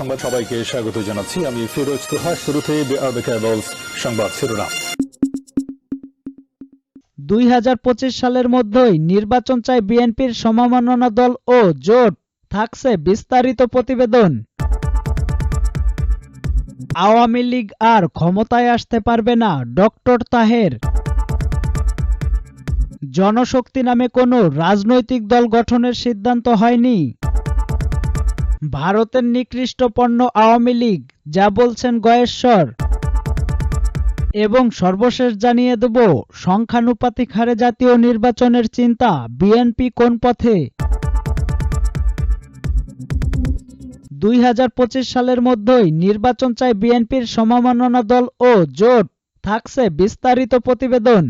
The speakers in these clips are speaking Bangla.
সংবাদ সবাইকে স্বাগত জানাচ্ছি। আমি ফিরোজ তোহা। শুরুতে সংবাদ শিরোনাম। 2025 সালের মধ্যেই নির্বাচন চায় বিএনপির সমমন্বনা দল ও জোট, থাকছে বিস্তারিত প্রতিবেদন। আওয়ামী লীগ আর ক্ষমতায় আসতে পারবে না, ডক্টর তাহের। জনশক্তি নামে কোনো রাজনৈতিক দল গঠনের সিদ্ধান্ত হয়নি। ভারতের নিকৃষ্ট পণ্য আওয়ামী লীগ, যা বলছেন গয়েশ্বর। এবং সর্বশেষ জানিয়ে দেব, সংখ্যানুপাতিক হারে জাতীয় নির্বাচনের চিন্তা, বিএনপি কোন পথে। 2025 সালের মধ্যেই নির্বাচন চায় বিএনপির সমমন্বনা দল ও জোট, থাকছে বিস্তারিত প্রতিবেদন।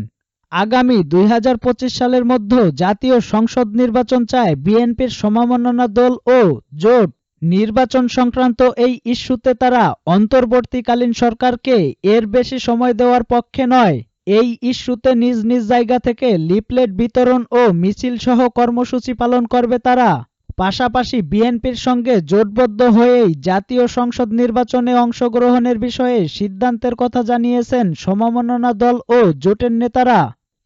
আগামী 2025 সালের মধ্যে জাতীয় সংসদ নির্বাচন চায় বিএনপির সমমন্বনা দল ও জোট। নির্বাচন সংক্রান্ত এই ইস্যুতে তারা অন্তর্বর্তীকালীন সরকারকে এর বেশি সময় দেওয়ার পক্ষে নয়। এই ইস্যুতে নিজ নিজ জায়গা থেকে লিফলেট বিতরণ ও মিছিল সহ কর্মসূচি পালন করবে তারা। পাশাপাশি বিএনপির সঙ্গে জোটবদ্ধ হয়েই জাতীয় সংসদ নির্বাচনে অংশগ্রহণের বিষয়ে সিদ্ধান্তের কথা জানিয়েছেন সমমন্বনা দল ও জোটের নেতারা।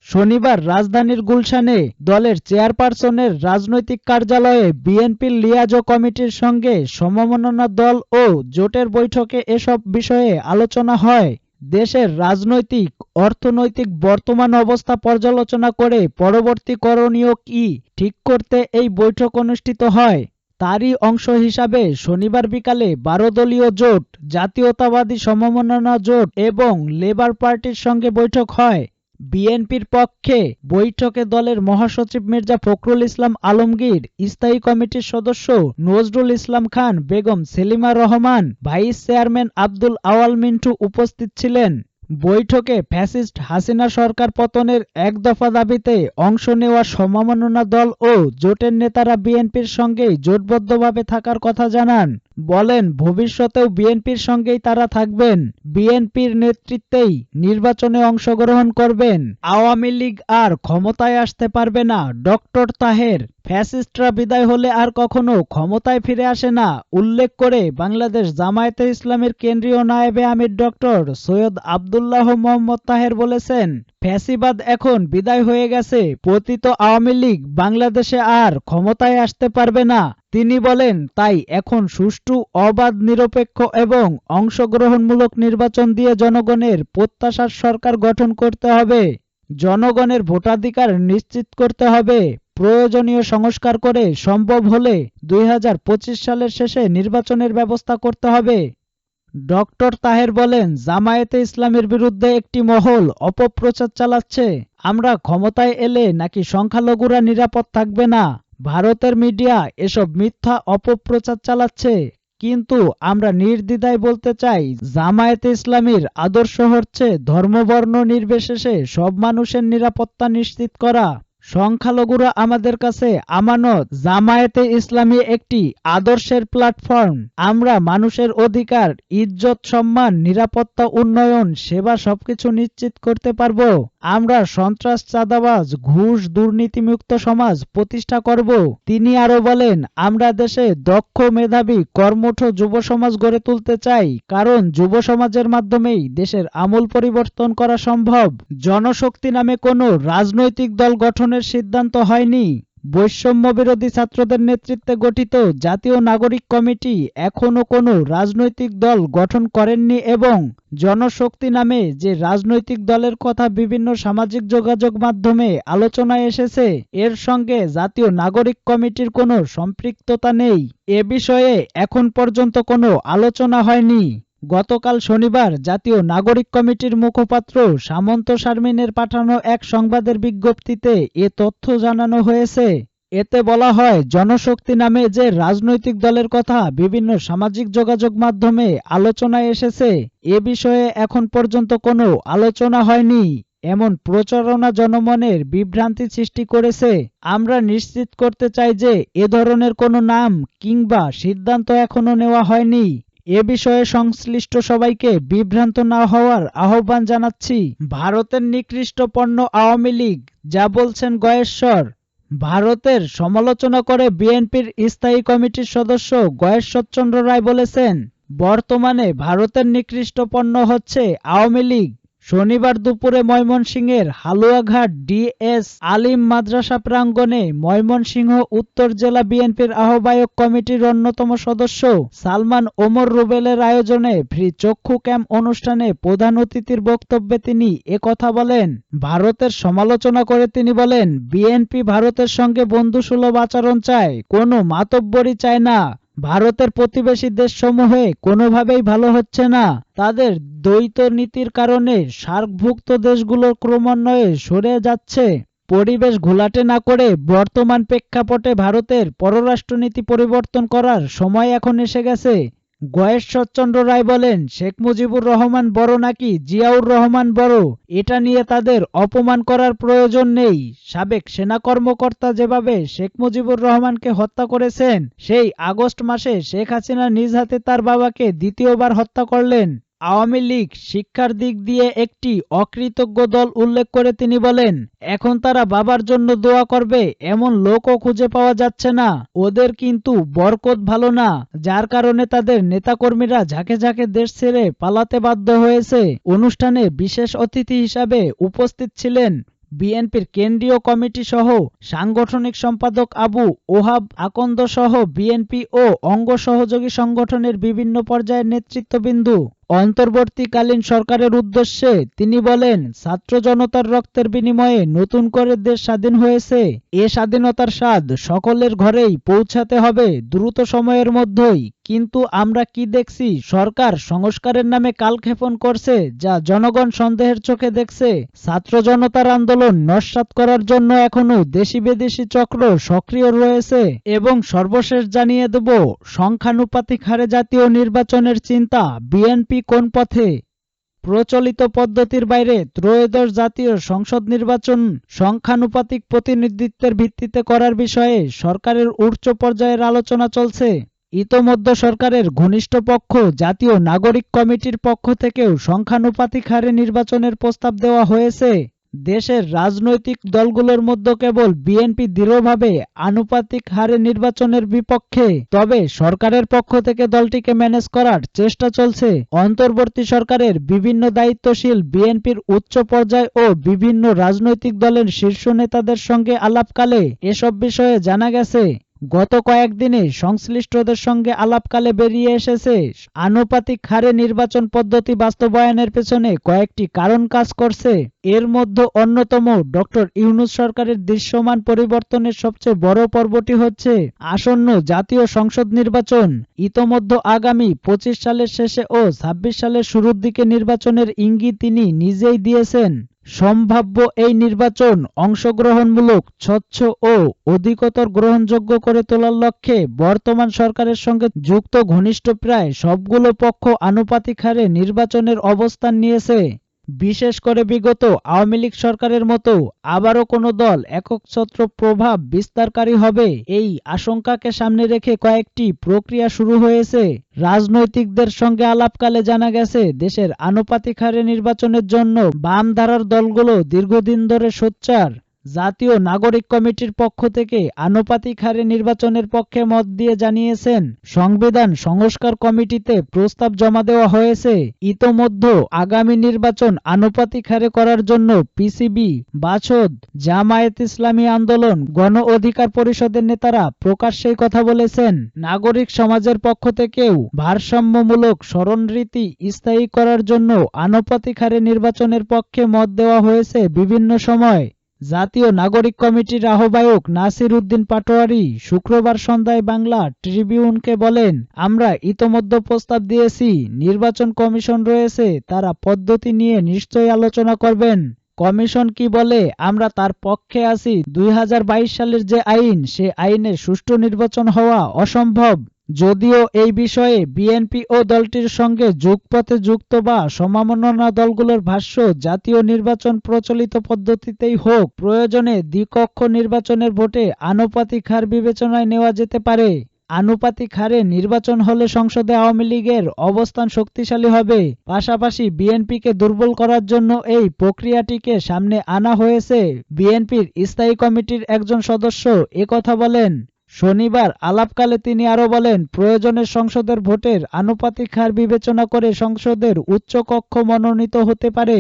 শনিবার রাজধানীর গুলশানে দলের চেয়ারপারসনের রাজনৈতিক কার্যালয়ে বিএনপির লিয়াজো কমিটির সঙ্গে সমমন্বনা দল ও জোটের বৈঠকে এসব বিষয়ে আলোচনা হয়। দেশের রাজনৈতিক অর্থনৈতিক বর্তমান অবস্থা পর্যালোচনা করে পরবর্তী করণীয় কি ঠিক করতে এই বৈঠক অনুষ্ঠিত হয়। তারই অংশ হিসাবে শনিবার বিকালে 12 দলীয় জোট, জাতীয়তাবাদী সমমন্বনা জোট এবং লেবার পার্টির সঙ্গে বৈঠক হয়। বিএনপির পক্ষে বৈঠকে দলের মহাসচিব মির্জা ফখরুল ইসলাম আলমগীর, স্থায়ী কমিটির সদস্য নজরুল ইসলাম খান, বেগম সেলিমা রহমান, ভাইস চেয়ারম্যান আব্দুল আওয়াল মিন্টু উপস্থিত ছিলেন। বৈঠকে ফ্যাসিস্ট হাসিনা সরকার পতনের এক দফা দাবিতে অংশ নেওয়া সমমন্বনা দল ও জোটের নেতারা বিএনপির সঙ্গেই জোটবদ্ধভাবে থাকার কথা জানান। বলেন, ভবিষ্যতেও বিএনপির সঙ্গেই তারা থাকবেন, বিএনপির নেতৃত্বেই নির্বাচনে অংশগ্রহণ করবেন। আওয়ামী লীগ আর ক্ষমতায় আসতে পারবে না, ডক্টর তাহের। ফ্যাসিস্টরা বিদায় হলে আর কখনো ক্ষমতায় ফিরে আসে না উল্লেখ করে বাংলাদেশ জামায়াতে ইসলামীর কেন্দ্রীয় নায়েবে আমির ডক্টর সৈয়দ আব্দুল্লাহ মোহাম্মদ তাহের বলেছেন, ফ্যাসিবাদ এখন বিদায় হয়ে গেছে, পতিত আওয়ামী লীগ বাংলাদেশে আর ক্ষমতায় আসতে পারবে না। তিনি বলেন, তাই এখন সুষ্ঠু, অবাধ, নিরপেক্ষ এবং অংশগ্রহণমূলক নির্বাচন দিয়ে জনগণের প্রত্যাশার সরকার গঠন করতে হবে। জনগণের ভোটাধিকার নিশ্চিত করতে হবে। প্রয়োজনীয় সংস্কার করে সম্ভব হলে 2025 সালের শেষে নির্বাচনের ব্যবস্থা করতে হবে। ডক্টর তাহের বলেন, জামায়াতে ইসলামের বিরুদ্ধে একটি মহল অপপ্রচার চালাচ্ছে, আমরা ক্ষমতায় এলে নাকি সংখ্যালঘুরা নিরাপদ থাকবে না। ভারতের মিডিয়া এসব মিথ্যা অপপ্রচার চালাচ্ছে, কিন্তু আমরা নির্দ্বিধায় বলতে চাই, জামায়াতে ইসলামীর আদর্শ হচ্ছে ধর্মবর্ণ নির্বিশেষে সব মানুষের নিরাপত্তা নিশ্চিত করা। সংখ্যালঘুরা আমাদের কাছে আমানত। জামায়াতে ইসলামী একটি আদর্শের প্ল্যাটফর্ম। আমরা মানুষের অধিকার, ইজ্জত, সম্মান, নিরাপত্তা, উন্নয়ন, সেবা সবকিছু নিশ্চিত করতে পারব। আমরা সন্ত্রাস, চাঁদাবাজ, ঘুষ, দুর্নীতিমুক্ত সমাজ প্রতিষ্ঠা করব। তিনি আরো বলেন, আমরা দেশে দক্ষ, মেধাবী, কর্মঠ যুব সমাজ গড়ে তুলতে চাই, কারণ যুব সমাজের মাধ্যমেই দেশের আমূল পরিবর্তন করা সম্ভব। জনশক্তি নামে কোনো রাজনৈতিক দল গঠনের সিদ্ধান্ত হয়নি। বৈষম্য বিরোধী ছাত্রদের নেতৃত্বে গঠিত জাতীয় নাগরিক কমিটি এখনো কোনো রাজনৈতিক দল গঠন করেননি এবং জনশক্তি নামে যে রাজনৈতিক দলের কথা বিভিন্ন সামাজিক যোগাযোগ মাধ্যমে আলোচনায় এসেছে, এর সঙ্গে জাতীয় নাগরিক কমিটির কোনো সম্পৃক্ততা নেই। এ বিষয়ে এখন পর্যন্ত কোনো আলোচনা হয়নি। গতকাল শনিবার জাতীয় নাগরিক কমিটির মুখপাত্র সামন্ত শারমিনের পাঠানো এক সংবাদের বিজ্ঞপ্তিতে এ তথ্য জানানো হয়েছে। এতে বলা হয়, জনশক্তি নামে যে রাজনৈতিক দলের কথা বিভিন্ন সামাজিক যোগাযোগ মাধ্যমে আলোচনায় এসেছে, এ বিষয়ে এখন পর্যন্ত কোনো আলোচনা হয়নি। এমন প্রচারণা জনমনের বিভ্রান্তি সৃষ্টি করেছে। আমরা নিশ্চিত করতে চাই যে এ ধরনের কোনো নাম কিংবা সিদ্ধান্ত এখনো নেওয়া হয়নি। এ বিষয়ে সংশ্লিষ্ট সবাইকে বিভ্রান্ত না হওয়ার আহ্বান জানাচ্ছি। ভারতের নিকৃষ্ট পণ্য আওয়ামী লীগ, যা বলছেন গয়েশ্বর। ভারতের সমালোচনা করে বিএনপির স্থায়ী কমিটির সদস্য গয়েশ্বরচন্দ্র রায় বলেছেন, বর্তমানে ভারতের নিকৃষ্ট পণ্য হচ্ছে আওয়ামী লীগ। শনিবার দুপুরে ময়মনসিংহের হালুয়াঘাট ডিএস আলিম মাদ্রাসা প্রাঙ্গণে ময়মনসিংহ উত্তর জেলা বিএনপির আহ্বায়ক কমিটির অন্যতম সদস্য সালমান ওমর রুবেলের আয়োজনে ফ্রি চক্ষু ক্যাম্প অনুষ্ঠানে প্রধান অতিথির বক্তব্যে তিনি একথা বলেন। ভারতের সমালোচনা করে তিনি বলেন, বিএনপি ভারতের সঙ্গে বন্ধুসুলভ আচরণ চায়, কোনো মাতব্বরি চায় না। ভারতের প্রতিবেশী দেশসমূহে কোনোভাবেই ভালো হচ্ছে না। তাদের দ্বৈত নীতির কারণে সার্কভুক্ত দেশগুলো ক্রমান্বয়ে সরে যাচ্ছে। পরিবেশ ঘোলাটে না করে বর্তমান প্রেক্ষাপটে ভারতের পররাষ্ট্রনীতি পরিবর্তন করার সময় এখন এসে গেছে। গয়েশ্বরচন্দ্র রায় বলেন, শেখ মুজিবুর রহমান বড় নাকি জিয়াউর রহমান বড়, এটা নিয়ে তাদের অপমান করার প্রয়োজন নেই। সাবেক সেনা কর্মকর্তা যেভাবে শেখ মুজিবুর রহমানকে হত্যা করেছেন, সেই আগস্ট মাসে শেখ হাসিনা নিজ হাতে তার বাবাকে দ্বিতীয়বার হত্যা করলেন। আওয়ামী লীগ শিক্ষার দিক দিয়ে একটি অকৃতজ্ঞ দল উল্লেখ করে তিনি বলেন, এখন তারা বাবার জন্য দোয়া করবে এমন লোকও খুঁজে পাওয়া যাচ্ছে না। ওদের কিন্তু বরকত ভালো না, যার কারণে তাদের নেতাকর্মীরা ঝাঁকে ঝাঁকে দেশ ছেড়ে পালাতে বাধ্য হয়েছে। অনুষ্ঠানে বিশেষ অতিথি হিসাবে উপস্থিত ছিলেন বিএনপির কেন্দ্রীয় কমিটি সহ সাংগঠনিক সম্পাদক আবু ওহাব আকন্দ সহ বিএনপি ও অঙ্গ সহযোগী সংগঠনের বিভিন্ন পর্যায়ের নেতৃত্ববৃন্দ। অন্তর্বর্তীকালীন সরকারের উদ্দেশ্যে তিনি বলেন, ছাত্র জনতার রক্তের বিনিময়ে নতুন করে দেশ স্বাধীন হয়েছে। এ স্বাধীনতার স্বাদ সকলের ঘরেই পৌঁছাতে হবে দ্রুত সময়ের মধ্যেই। কিন্তু আমরা কি দেখছি, সরকার সংস্কারের নামে কালক্ষেপণ করছে, যা জনগণ সন্দেহের চোখে দেখছে। ছাত্র জনতার আন্দোলন নস্যাৎ করার জন্য এখনো দেশি বিদেশি চক্র সক্রিয় রয়েছে। এবং সর্বশেষ জানিয়ে দেব, সংখ্যানুপাতিক হারে জাতীয় নির্বাচনের চিন্তা বিএনপি কোন পথে? প্রচলিত পদ্ধতির বাইরে ত্রয়োদশ জাতীয় সংসদ নির্বাচন সংখ্যানুপাতিক প্রতিনিধিত্বের ভিত্তিতে করার বিষয়ে সরকারের উচ্চ পর্যায়ের আলোচনা চলছে। ইতোমধ্যে সরকারের ঘনিষ্ঠ পক্ষ জাতীয় নাগরিক কমিটির পক্ষ থেকেও সংখ্যানুপাতিক হারে নির্বাচনের প্রস্তাব দেওয়া হয়েছে। দেশের রাজনৈতিক দলগুলোর মধ্যে কেবল বিএনপি দৃঢ়ভাবে আনুপাতিক হারে নির্বাচনের বিপক্ষে। তবে সরকারের পক্ষ থেকে দলটিকে ম্যানেজ করার চেষ্টা চলছে। অন্তর্বর্তী সরকারের বিভিন্ন দায়িত্বশীল বিএনপির উচ্চ পর্যায় ও বিভিন্ন রাজনৈতিক দলের শীর্ষ নেতাদের সঙ্গে আলাপকালে এসব বিষয়ে জানা গেছে। গত কয়েকদিনে সংশ্লিষ্টদের সঙ্গে আলাপকালে বেরিয়ে এসেছে, আনুপাতিক হারে নির্বাচন পদ্ধতি বাস্তবায়নের পেছনে কয়েকটি কারণ কাজ করছে। এর মধ্যে অন্যতম ডক্টর ইউনূস সরকারের দৃশ্যমান পরিবর্তনের সবচেয়ে বড় পর্বটি হচ্ছে আসন্ন জাতীয় সংসদ নির্বাচন। ইতোমধ্যে আগামী 25 সালের শেষে ও 26 সালের শুরুর দিকে নির্বাচনের ইঙ্গিত তিনি নিজেই দিয়েছেন। সম্ভাব্য এই নির্বাচন অংশগ্রহণমূলক, স্বচ্ছ ও অধিকতর গ্রহণযোগ্য করে তোলার লক্ষ্যে বর্তমান সরকারের সঙ্গে যুক্ত ঘনিষ্ঠ প্রায় সবগুলো পক্ষ আনুপাতিক হারে নির্বাচনের অবস্থান নিয়েছে। বিশেষ করে বিগত আওয়ামী লীগ সরকারের মতো আবারও কোনো দল একচ্ছত্র প্রভাব বিস্তারকারী হবে, এই আশঙ্কাকে সামনে রেখে কয়েকটি প্রক্রিয়া শুরু হয়েছে। রাজনৈতিকদের সঙ্গে আলাপকালে জানা গেছে, দেশের আনুপাতিক হারে নির্বাচনের জন্য বাম ধারার দলগুলো দীর্ঘদিন ধরে সোচ্চার। জাতীয় নাগরিক কমিটির পক্ষ থেকে আনুপাতিক হারে নির্বাচনের পক্ষে মত দিয়ে জানিয়েছেন, সংবিধান সংস্কার কমিটিতে প্রস্তাব জমা দেওয়া হয়েছে। ইতোমধ্যে আগামী নির্বাচন আনুপাতিক হারে করার জন্য পিসিবি, বাসদ, জামায়াত ইসলামী আন্দোলন, গণ অধিকার পরিষদের নেতারা প্রকাশ্যেই কথা বলেছেন। নাগরিক সমাজের পক্ষ থেকেও ভারসাম্যমূলক স্মরণরীতি স্থায়ী করার জন্য আনুপাতিক হারে নির্বাচনের পক্ষে মত দেওয়া হয়েছে বিভিন্ন সময়। জাতীয় নাগরিক কমিটির আহ্বায়ক নাসির উদ্দিন পাটোয়ারি শুক্রবার সন্ধ্যায় বাংলা ট্রিবিউনকে বলেন, আমরা ইতোমধ্যে প্রস্তাব দিয়েছি, নির্বাচন কমিশন রয়েছে, তারা পদ্ধতি নিয়ে নিশ্চয়ই আলোচনা করবেন। কমিশন কি বলে আমরা তার পক্ষে আছি। 2022 সালের যে আইন, সে আইনে সুষ্ঠু নির্বাচন হওয়া অসম্ভব। যদিও এই বিষয়ে বিএনপি ও দলটির সঙ্গে যুগপথে যুক্ত বা সমমনা দলগুলোর ভাষ্য, জাতীয় নির্বাচন প্রচলিত পদ্ধতিতেই হোক, প্রয়োজনে দ্বিকক্ষ নির্বাচনের ভোটে আনুপাতিক হার বিবেচনায় নেওয়া যেতে পারে। আনুপাতিক হারে নির্বাচন হলে সংসদে আওয়ামী লীগের অবস্থান শক্তিশালী হবে। পাশাপাশি বিএনপিকে দুর্বল করার জন্য এই প্রক্রিয়াটিকে সামনে আনা হয়েছে। বিএনপির স্থায়ী কমিটির একজন সদস্য একথা বলেন। শনিবার আলাপকালে তিনি আরও বলেন, প্রয়োজনে সংসদের ভোটের আনুপাতিক হার বিবেচনা করে সংসদের উচ্চ কক্ষ মনোনীত হতে পারে।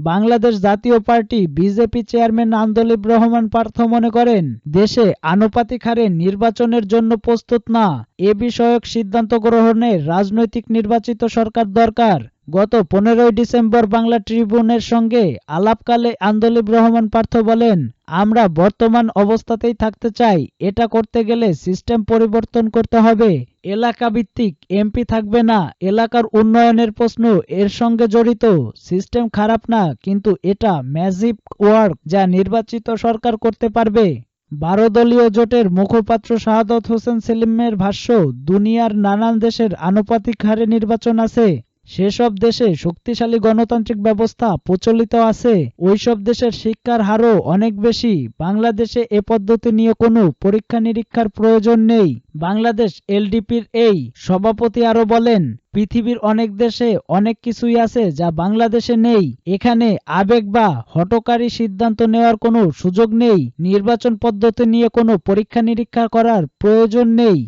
Bangladesh Jatiya party BJP chairman Andaleeb Rahman Partha মনে করেন, দেশে আনুপাতিক হারে নির্বাচনের জন্য প্রস্তুত না। এ বিষয়ক সিদ্ধান্ত গ্রহণে রাজনৈতিক নির্বাচিত সরকার দরকার। গত 15 ডিসেম্বর বাংলা ট্রিবিউনের সঙ্গে আলাপকালে আন্দোলিব রহমান পার্থ বলেন, আমরা বর্তমান অবস্থাতেই থাকতে চাই। এটা করতে গেলে সিস্টেম পরিবর্তন করতে হবে। এলাকা ভিত্তিক এমপি থাকবে না। এলাকার উন্নয়নের প্রশ্ন এর সঙ্গে জড়িত। সিস্টেম খারাপ না, কিন্তু এটা ম্যাজিক ওয়ার্ক যা নির্বাচিত সরকার করতে পারবে। 12 দলীয় জোটের মুখপাত্র শাহাদত হোসেন সেলিমের ভাষ্য, দুনিয়ার নানান দেশের আনুপাতিক হারে নির্বাচন আছে। সেসব দেশে শক্তিশালী গণতান্ত্রিক ব্যবস্থা প্রচলিত আছে। ওইসব দেশের শিক্ষার হারও অনেক বেশি। বাংলাদেশে এ পদ্ধতি নিয়ে কোনো পরীক্ষা নিরীক্ষার প্রয়োজন নেই। বাংলাদেশ এলডিপির এই সভাপতি আরও বলেন, পৃথিবীর অনেক দেশে অনেক কিছুই আছে যা বাংলাদেশে নেই। এখানে আবেগ বা হঠকারী সিদ্ধান্ত নেওয়ার কোনো সুযোগ নেই। নির্বাচন পদ্ধতি নিয়ে কোনো পরীক্ষা নিরীক্ষা করার প্রয়োজন নেই।